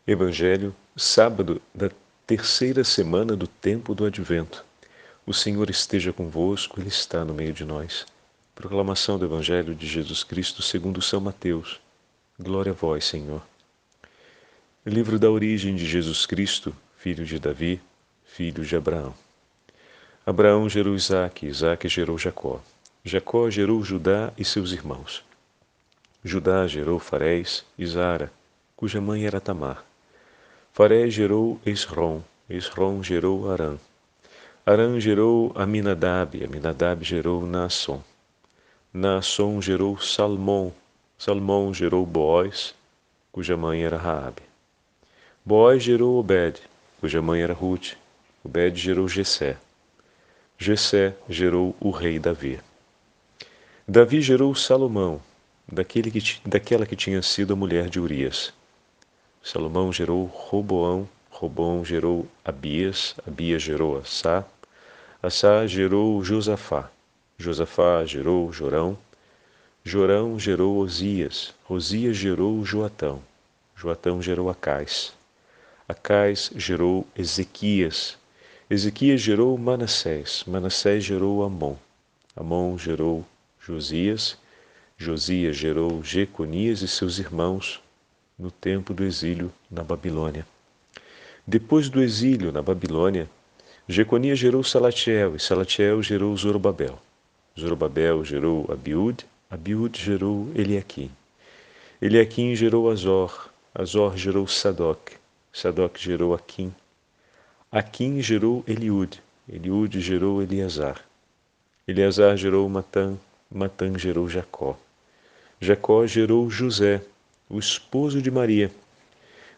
Evangelho, sábado da terceira semana do tempo do Advento. O Senhor esteja convosco, Ele está no meio de nós. Proclamação do Evangelho de Jesus Cristo segundo São Mateus. Glória a vós, Senhor. Livro da origem de Jesus Cristo, filho de Davi, filho de Abraão. Abraão gerou Isaque, Isaque gerou Jacó. Jacó gerou Judá e seus irmãos. Judá gerou Farés e Zara, cuja mãe era Tamar. Farés gerou Esrom, Esrom gerou Arã. Arã gerou Aminadab, Aminadab gerou Naasson. Naasson gerou Salmão, Salmão gerou Boaz, cuja mãe era Raabe. Boaz gerou Obed, cuja mãe era Rute. Obed gerou Jessé. Jessé gerou o rei Davi. Davi gerou Salomão, daquela que tinha sido a mulher de Urias. Salomão gerou Roboão, Roboão gerou Abias, Abias gerou Assá, Assá gerou Josafá, Josafá gerou Jorão, Jorão gerou Osias, Osias gerou Joatão, Joatão gerou Acais, Acais gerou Ezequias, Ezequias gerou Manassés, Manassés gerou Amon, Amon gerou Josias, Josias gerou Jeconias e seus irmãos, no tempo do exílio na Babilônia. Depois do exílio na Babilônia, Jeconias gerou Salatiel, e Salatiel gerou Zorobabel. Zorobabel gerou Abiúde, Abiúde gerou Eliaquim. Eliaquim gerou Azor, Azor gerou Sadoc, Sadoc gerou Aquim. Aquim gerou Eliúde, Eliúde gerou Eleazar. Eleazar gerou Matã, Matã gerou Jacó. Jacó gerou José, o esposo de Maria,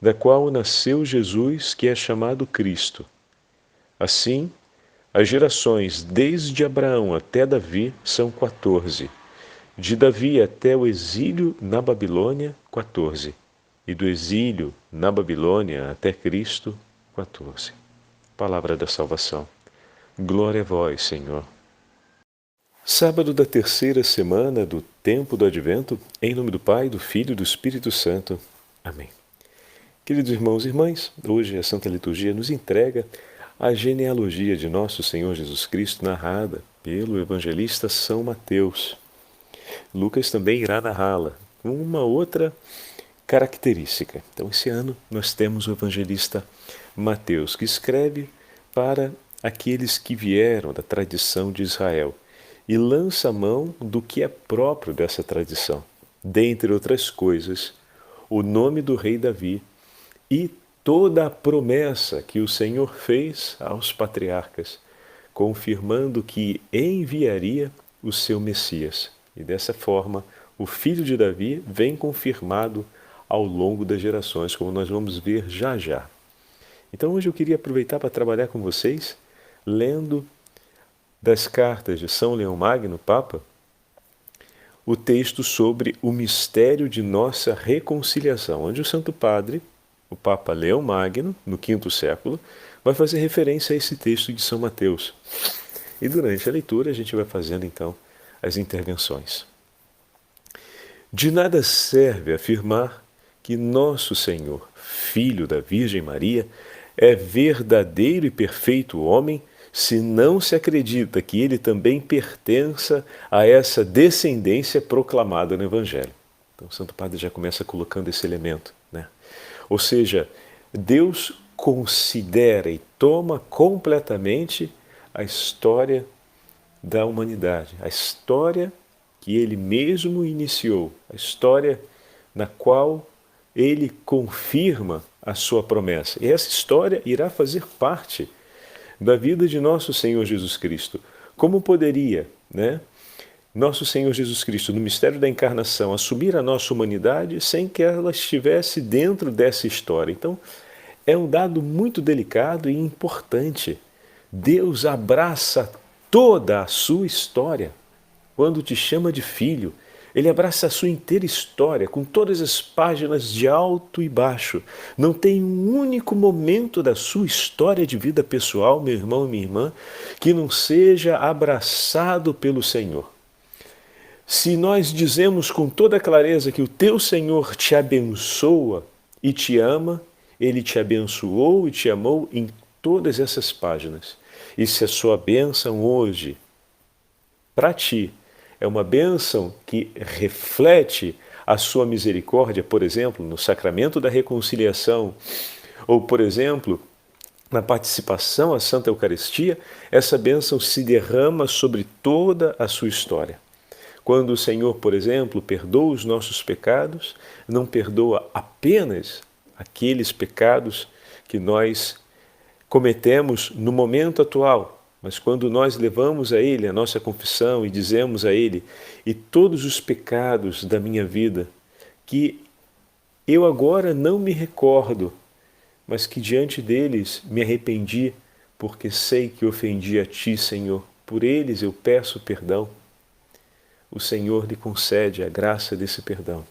da qual nasceu Jesus, que é chamado Cristo. Assim, as gerações desde Abraão até Davi são 14, de Davi até o exílio na Babilônia, 14, e do exílio na Babilônia até Cristo, 14. Palavra da salvação. Glória a vós, Senhor. Sábado da terceira semana do tempo do Advento, em nome do Pai, do Filho e do Espírito Santo. Amém. Queridos irmãos e irmãs, hoje a Santa Liturgia nos entrega a genealogia de nosso Senhor Jesus Cristo narrada pelo evangelista São Mateus. Lucas também irá narrá-la com uma outra característica. Então, esse ano nós temos o evangelista Mateus, que escreve para aqueles que vieram da tradição de Israel e lança a mão do que é próprio dessa tradição. Dentre outras coisas, o nome do rei Davi e toda a promessa que o Senhor fez aos patriarcas, confirmando que enviaria o seu Messias. E dessa forma, o filho de Davi vem confirmado ao longo das gerações, como nós vamos ver já já. Então hoje eu queria aproveitar para trabalhar com vocês, lendo das cartas de São Leão Magno, Papa, o texto sobre o mistério de nossa reconciliação, onde o Santo Padre, o Papa Leão Magno, no V século, vai fazer referência a esse texto de São Mateus. E durante a leitura a gente vai fazendo então as intervenções. De nada serve afirmar que nosso Senhor, Filho da Virgem Maria, é verdadeiro e perfeito homem, se não se acredita que ele também pertença a essa descendência proclamada no Evangelho. Então o Santo Padre já começa colocando esse elemento, né? Ou seja, Deus considera e toma completamente a história da humanidade, a história que ele mesmo iniciou, a história na qual ele confirma a sua promessa. E essa história irá fazer parte da vida de nosso Senhor Jesus Cristo. Como poderia, nosso Senhor Jesus Cristo, no mistério da encarnação, assumir a nossa humanidade sem que ela estivesse dentro dessa história? Então, é um dado muito delicado e importante. Deus abraça toda a sua história. Quando te chama de filho, ele abraça a sua inteira história, com todas as páginas de alto e baixo. Não tem um único momento da sua história de vida pessoal, meu irmão e minha irmã, que não seja abraçado pelo Senhor. Se nós dizemos com toda clareza que o teu Senhor te abençoa e te ama, Ele te abençoou e te amou em todas essas páginas. E se a sua bênção hoje, para ti, é uma bênção que reflete a sua misericórdia, por exemplo, no sacramento da reconciliação, ou, por exemplo, na participação à Santa Eucaristia, essa bênção se derrama sobre toda a sua história. Quando o Senhor, por exemplo, perdoa os nossos pecados, não perdoa apenas aqueles pecados que nós cometemos no momento atual, mas quando nós levamos a Ele a nossa confissão e dizemos a Ele: e todos os pecados da minha vida, que eu agora não me recordo, mas que diante deles me arrependi, porque sei que ofendi a Ti, Senhor. Por eles eu peço perdão. O Senhor lhe concede a graça desse perdão,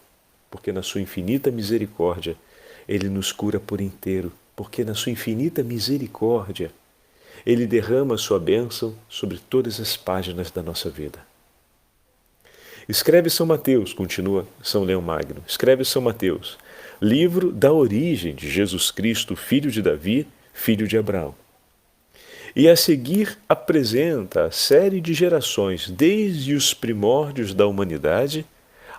porque na sua infinita misericórdia Ele nos cura por inteiro, porque na sua infinita misericórdia Ele derrama a sua bênção sobre todas as páginas da nossa vida. Escreve São Mateus, continua São Leão Magno, escreve São Mateus, livro da origem de Jesus Cristo, filho de Davi, filho de Abraão. E a seguir apresenta a série de gerações, desde os primórdios da humanidade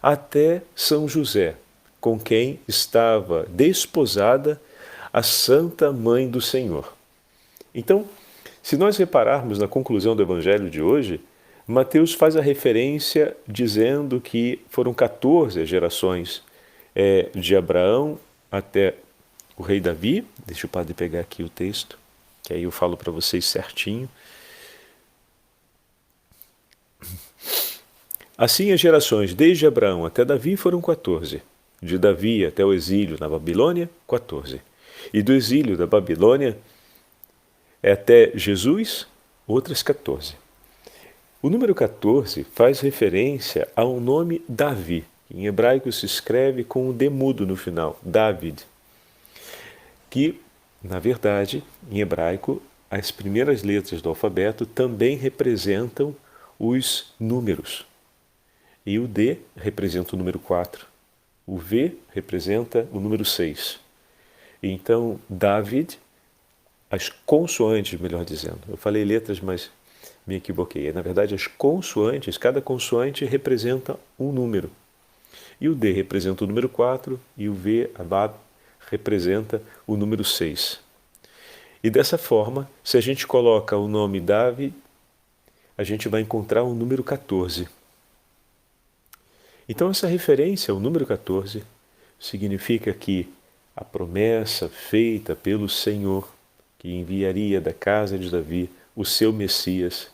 até São José, com quem estava desposada a Santa Mãe do Senhor. Então, se nós repararmos na conclusão do Evangelho de hoje, Mateus faz a referência dizendo que foram 14 gerações de Abraão até o rei Davi. Deixa o padre pegar aqui o texto, que aí eu falo para vocês certinho. Assim as gerações desde Abraão até Davi foram 14. De Davi até o exílio na Babilônia, 14. E do exílio da Babilônia até Jesus, outras 14. O número 14 faz referência ao nome Davi, que em hebraico se escreve com um D mudo no final, David, que, na verdade, em hebraico, as primeiras letras do alfabeto também representam os números. E o D representa o número 4, o V representa o número 6. Então, David, as consoantes, melhor dizendo, eu falei letras, mas me equivoquei. Na verdade, as consoantes, cada consoante representa um número. E o D representa o número 4 e o V, Abab, representa o número 6. E dessa forma, se a gente coloca o nome Davi, a gente vai encontrar o número 14. Então essa referência ao número 14 significa que a promessa feita pelo Senhor, que enviaria da casa de Davi o seu Messias,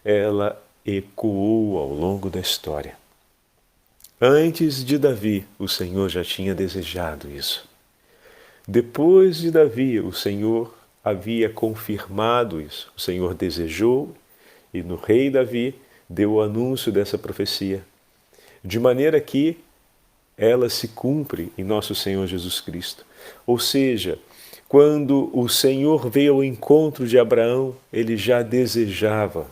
ela ecoou ao longo da história. Antes de Davi, o Senhor já tinha desejado isso. Depois de Davi, o Senhor havia confirmado isso. O Senhor desejou e no rei Davi deu o anúncio dessa profecia, de maneira que ela se cumpre em nosso Senhor Jesus Cristo. Ou seja, quando o Senhor veio ao encontro de Abraão, ele já desejava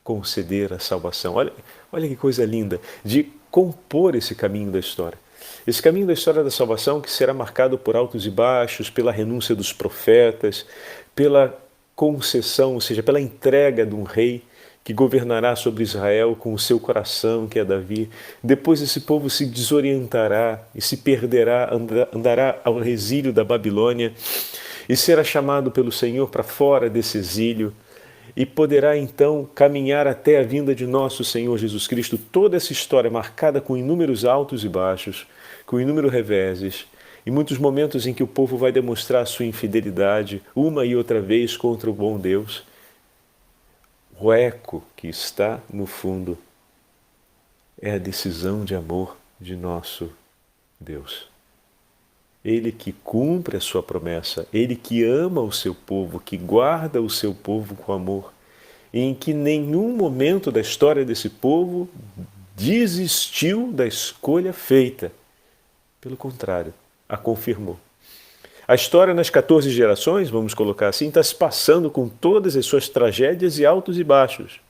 conceder a salvação. Olha que coisa linda de compor esse caminho da história. Esse caminho da história da salvação que será marcado por altos e baixos, pela renúncia dos profetas, pela concessão, ou seja, pela entrega de um rei que governará sobre Israel com o seu coração, que é Davi. Depois esse povo se desorientará e se perderá, andará ao exílio da Babilônia e será chamado pelo Senhor para fora desse exílio e poderá então caminhar até a vinda de nosso Senhor Jesus Cristo. Toda essa história marcada com inúmeros altos e baixos, com inúmeros reveses, e muitos momentos em que o povo vai demonstrar a sua infidelidade uma e outra vez contra o bom Deus. O eco que está no fundo é a decisão de amor de nosso Deus. Ele que cumpre a sua promessa, Ele que ama o seu povo, que guarda o seu povo com amor, e em que nenhum momento da história desse povo desistiu da escolha feita. Pelo contrário, a confirmou. A história nas 14 gerações, vamos colocar assim, está se passando com todas as suas tragédias e altos e baixos,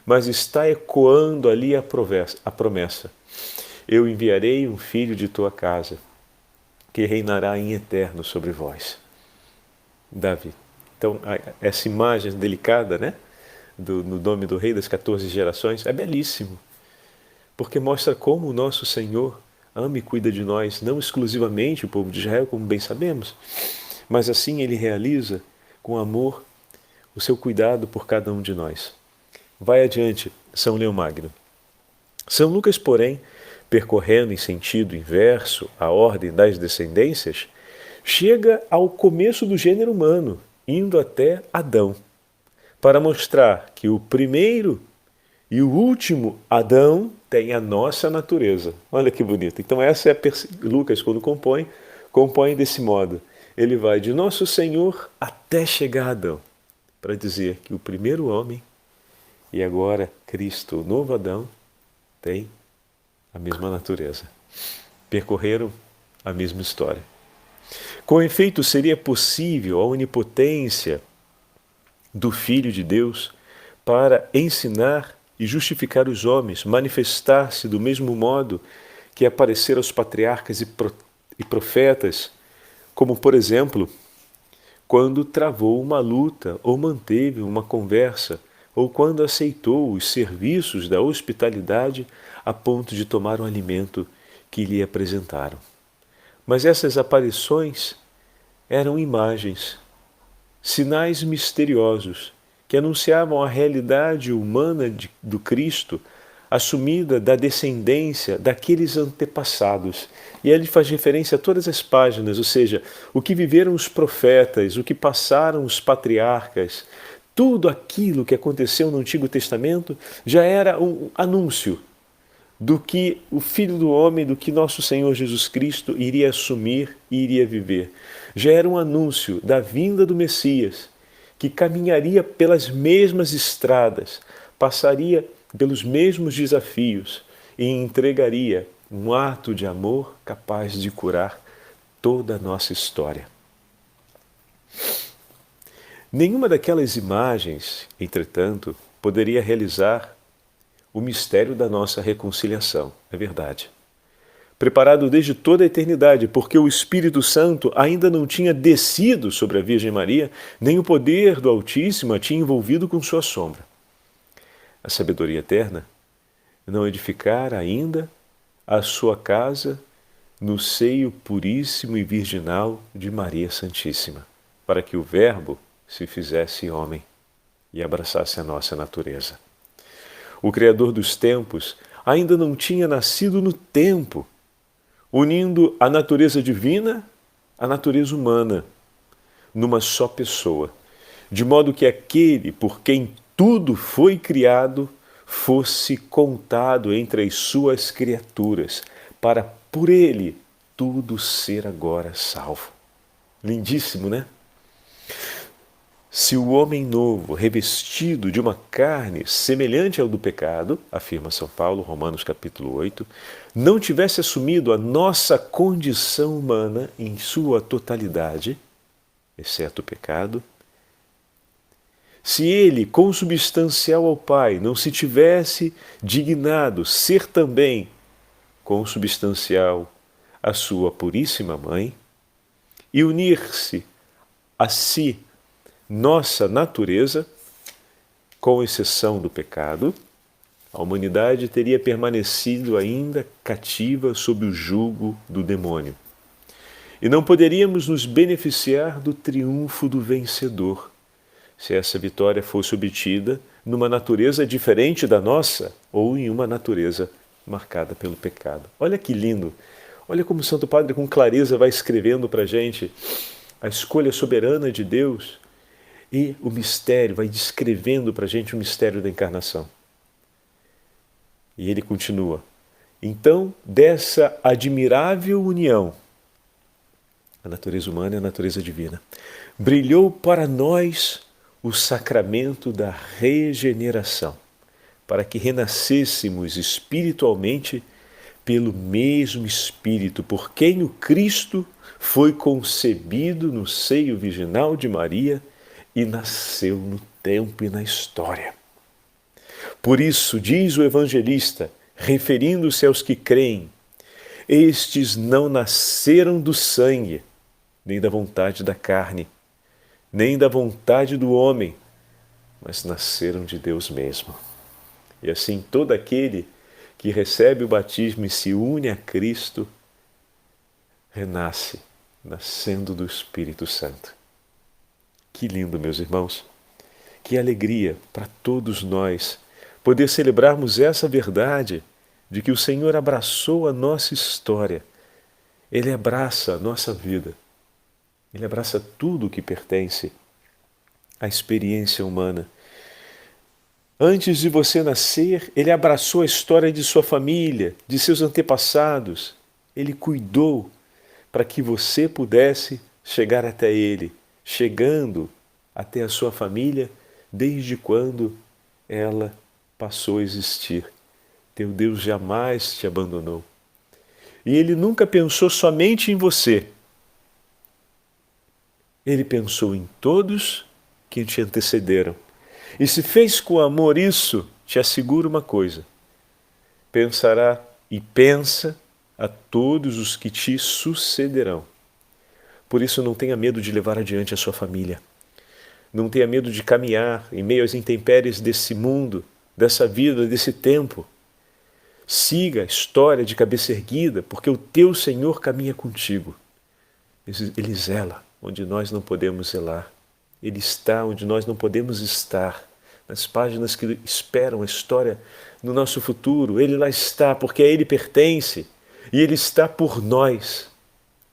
mas está ecoando ali a promessa. Eu enviarei um filho de tua casa, porque reinará em eterno sobre vós. Davi. Então, essa imagem delicada, né, no nome do Rei das 14 gerações, é belíssimo, porque mostra como o nosso Senhor ama e cuida de nós, não exclusivamente o povo de Israel, como bem sabemos, mas assim Ele realiza com amor o seu cuidado por cada um de nós. Vai adiante, São Leão Magno. São Lucas, porém, percorrendo em sentido inverso a ordem das descendências, chega ao começo do gênero humano, indo até Adão, para mostrar que o primeiro e o último Adão tem a nossa natureza. Olha que bonito. Então essa é Lucas, quando compõe desse modo. Ele vai de nosso Senhor até chegar a Adão, para dizer que o primeiro homem e agora Cristo, o novo Adão, tem a mesma natureza. Percorreram a mesma história. Com efeito, seria possível a onipotência do Filho de Deus para ensinar e justificar os homens, manifestar-se do mesmo modo que apareceram aos patriarcas e profetas, como, por exemplo, quando travou uma luta ou manteve uma conversa, ou quando aceitou os serviços da hospitalidade a ponto de tomar um alimento que lhe apresentaram. Mas essas aparições eram imagens, sinais misteriosos que anunciavam a realidade humana do Cristo, assumida da descendência daqueles antepassados. E ele faz referência a todas as páginas, ou seja, o que viveram os profetas, o que passaram os patriarcas, tudo aquilo que aconteceu no Antigo Testamento já era um anúncio do que o Filho do Homem, do que nosso Senhor Jesus Cristo iria assumir e iria viver. Já era um anúncio da vinda do Messias, que caminharia pelas mesmas estradas, passaria pelos mesmos desafios e entregaria um ato de amor capaz de curar toda a nossa história. Nenhuma daquelas imagens, entretanto, poderia realizar o mistério da nossa reconciliação, é verdade. Preparado desde toda a eternidade, porque o Espírito Santo ainda não tinha descido sobre a Virgem Maria, nem o poder do Altíssimo a tinha envolvido com sua sombra. A sabedoria eterna não edificara ainda a sua casa no seio puríssimo e virginal de Maria Santíssima, para que o Verbo se fizesse homem e abraçasse a nossa natureza. O Criador dos tempos ainda não tinha nascido no tempo, unindo a natureza divina à natureza humana, numa só pessoa, de modo que aquele por quem tudo foi criado fosse contado entre as suas criaturas, para por ele tudo ser agora salvo. Lindíssimo, né? Se o homem novo, revestido de uma carne semelhante ao do pecado, afirma São Paulo, Romanos capítulo 8, não tivesse assumido a nossa condição humana em sua totalidade, exceto o pecado, se ele, consubstancial ao Pai, não se tivesse dignado ser também consubstancial à sua puríssima mãe, e unir-se a si nossa natureza, com exceção do pecado, a humanidade teria permanecido ainda cativa sob o jugo do demônio. E não poderíamos nos beneficiar do triunfo do vencedor, se essa vitória fosse obtida numa natureza diferente da nossa ou em uma natureza marcada pelo pecado. Olha que lindo! Olha como o Santo Padre com clareza vai escrevendo para a gente a escolha soberana de Deus e o mistério, vai descrevendo para a gente o mistério da encarnação. E ele continua. Então, dessa admirável união, a natureza humana e a natureza divina, brilhou para nós o sacramento da regeneração, para que renascêssemos espiritualmente pelo mesmo Espírito, por quem o Cristo foi concebido no seio virginal de Maria e nasceu no tempo e na história. Por isso, diz o evangelista, referindo-se aos que creem, Estes não nasceram do sangue, nem da vontade da carne, nem da vontade do homem, mas nasceram de Deus mesmo. E assim todo aquele que recebe o batismo e se une a Cristo, renasce, nascendo do Espírito Santo. Que lindo, meus irmãos! Que alegria para todos nós poder celebrarmos essa verdade de que o Senhor abraçou a nossa história. Ele abraça a nossa vida. Ele abraça tudo o que pertence à experiência humana. Antes de você nascer, Ele abraçou a história de sua família, de seus antepassados. Ele cuidou para que você pudesse chegar até Ele, chegando até a sua família desde quando ela passou a existir. Teu Deus jamais te abandonou. E Ele nunca pensou somente em você. Ele pensou em todos que te antecederam. E se fez com amor isso, te asseguro uma coisa: pensará e pensa a todos os que te sucederão. Por isso não tenha medo de levar adiante a sua família. Não tenha medo de caminhar em meio às intempéries desse mundo, dessa vida, desse tempo. Siga a história de cabeça erguida, porque o teu Senhor caminha contigo. Ele zela onde nós não podemos zelar. Ele está onde nós não podemos estar. Nas páginas que esperam a história no nosso futuro. Ele lá está, porque a Ele pertence. E Ele está por nós.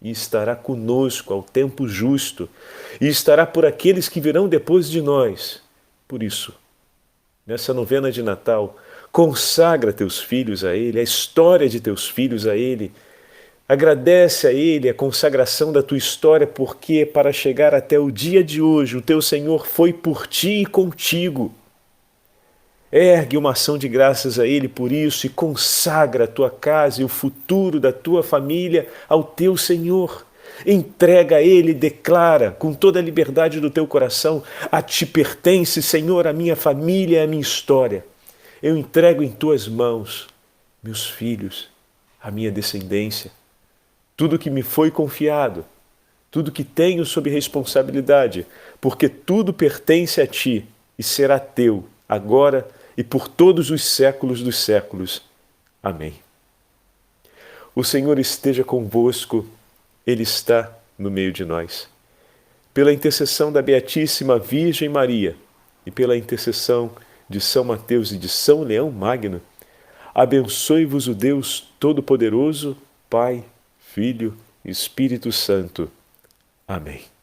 E estará conosco ao tempo justo. E estará por aqueles que virão depois de nós. Por isso, nessa novena de Natal, consagra teus filhos a Ele, a história de teus filhos a Ele. Agradece a Ele a consagração da tua história, porque para chegar até o dia de hoje, o teu Senhor foi por ti e contigo. Ergue uma ação de graças a Ele por isso e consagra a tua casa e o futuro da tua família ao teu Senhor. Entrega a Ele e declara com toda a liberdade do teu coração: a ti pertence, Senhor, a minha família e a minha história. Eu entrego em tuas mãos meus filhos, a minha descendência, tudo que me foi confiado, tudo que tenho sob responsabilidade, porque tudo pertence a ti e será teu, agora e por todos os séculos dos séculos. Amém. O Senhor esteja convosco, Ele está no meio de nós. Pela intercessão da Beatíssima Virgem Maria e pela intercessão de São Mateus e de São Leão Magno, abençoe-vos o Deus Todo-Poderoso, Pai, Filho e Espírito Santo. Amém.